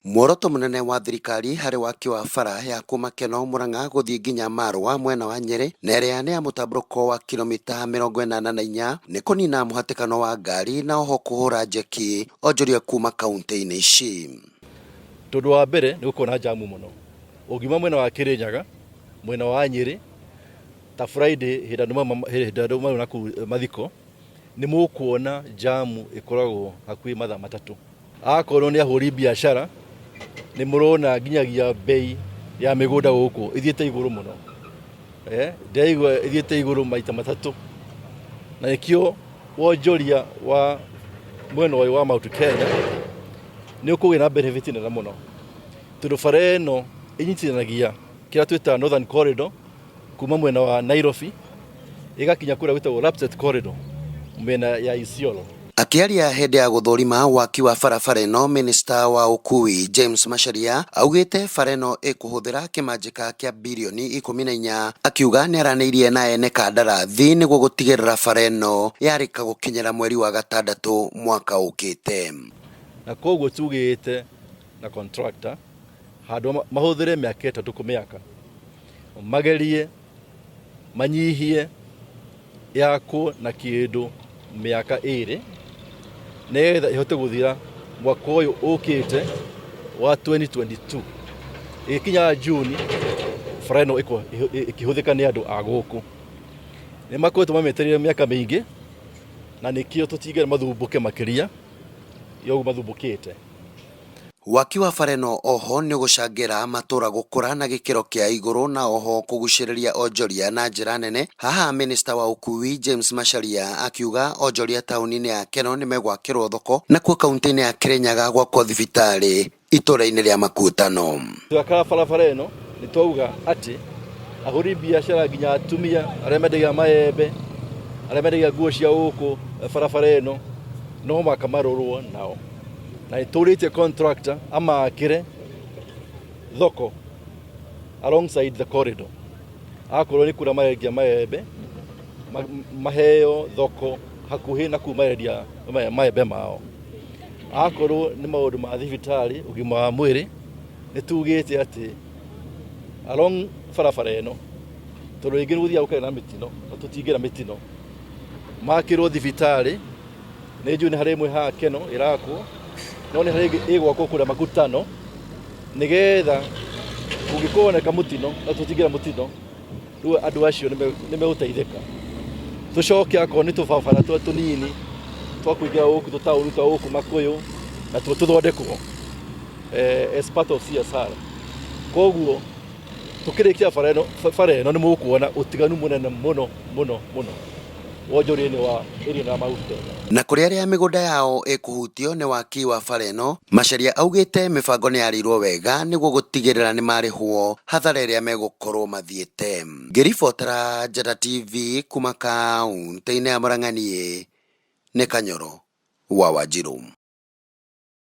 Muoroto munene wa thirikari harĩ waki wa bara ya kuma Keno Murang'a gũthiĩ nginya Marũa mwena wa Nyeri na ĩrĩa nĩ ya mũtambũrũko wa kilomita 84 nĩ kũnina mũhatĩkano wa ngari na oho kũhũra njeki onjoria kuma kaunti-inĩ ici. Tondũ wa mbere nĩ gũkorwo na jamu mũno. Ũgima mwena wa Kĩrĩnyaga, mwena wa Nyeri, ta Friday hĩndĩ andũ na mathiko nĩ mũkuona jamu ĩkoragwo hakuhĩ mathaa matatũ. Akorwo nĩ ahũri biashara nĩ mũrona nginyagia bei ya mĩgũnda gũkũ ithiĩte igũrũ mũno. Ndaigua ithiĩte igũrũ maita matatũ. Na nĩkĩo wonjoria wa mwena ũyũ wa Mount Kenya nĩ ũkũgĩa na benefit nene mũno. Tondũ bara ĩno ĩnyitithanagia kĩrĩa twĩtaga Northern Corridor kuma mwena wa Nairobi ĩgakinya kũrĩa gwĩtagwo Lapsset Corridor mwena ya Isiolo. Akĩaria hĩndĩ ya gũthũrima waki wa barabara ĩno, Minister wa ũkui James Macharia augĩte bara ĩno ĩkũhũthĩra kĩmanjĩka kĩa birioni 14, akiuga nĩ aranĩirie na ene kandarathi nĩguo gũtigĩrĩra bara ĩno yarĩka gũkinyĩra mweri wa gatandatũ mwaka ũkĩte. Na koguo tugĩte na contractor handũ mahũthĩre mĩaka 3 kũmĩaka magerie manyihie yako na kĩndũ mĩaka 2 nĩgetha ihote gũthira mwaka ũyũ ũkĩte wa 2022. Ĩkinya June bara ĩno ĩkĩhũthĩka nĩ andũ a gũkũ. Nĩ makoretwo mamĩetereire mĩaka mĩingĩ na nĩkĩo tũtigĩre mathumbũke makĩria ya ũguo mathumbũkĩte. Waki wa bara ĩno oho nĩ gũcangĩra matũra gũkũra na gĩkĩro kĩa igũrũ na oho kũgucĩrĩria onjoria na njĩra nene. Haha Minister wa ũkui James Macharia akiuga onjoria taũni-inĩ ya Keno nĩ megwakĩrwo thoko na kuo kaunti-inĩ ya Kĩrĩnyaga gwakwo thibitarĩ itũra-inĩ rĩa Makutano. Twaka barabara ĩno nĩ twauga atĩ ahũri biashara nginya atumia arĩa mendagia maembe, arĩa mendagia nguo cia gũkũ barabara ĩno no makamarorwo nao. Na tũrĩtie contractor amakĩre thoko alongside the corridor. Akorwo nĩ kũrĩa marendia maembe maheo thoko hakuhĩ na kũu marendia maembe mao. Akorwo nĩ maũndũ ma thibitarĩ ũgima wa mwĩrĩ nĩ tugĩte atĩ along barabara ĩno tondũ rĩngĩ nĩ gũthiaga gũkagĩa na mĩtino na tũtingĩra mĩtino makĩrwo thibitarĩ nĩ njũĩ nĩ harĩ ĩmwe haha Keno ĩrakwo no nĩ harĩ ĩgwakwo kũrĩa Makutano nĩgetha kũngĩkoneka mũtino na tũtingĩra mũtino rĩu andũ acio nĩ megũteithĩka. Tũcoke akorwo nĩ tũbarabara tũnini twa kũingĩra gũkũ tũtaũni twa gũkũ Makũyũ na tũthondekwo as part of CSR. Koguo tũkĩrĩkia bara ĩno nĩ mũkuona ũtiganu mũnene mũno mũno mũno wonjoria-inĩ wa area na Mount Kenya. Na kũrĩ arĩa mĩgũnda yao ĩkũhutio nĩ waki wa bara ĩno, Macharia augĩte mĩbango nĩ yarĩirwo wega nĩguo gũtigĩrĩra nĩ marĩhwo hathara ĩrĩa megũkorwo mathiĩte. Ngĩribotera Njata TV kuma kaunti-inĩ ya Murang'a, nĩ Kanyoro wa Wanjiru.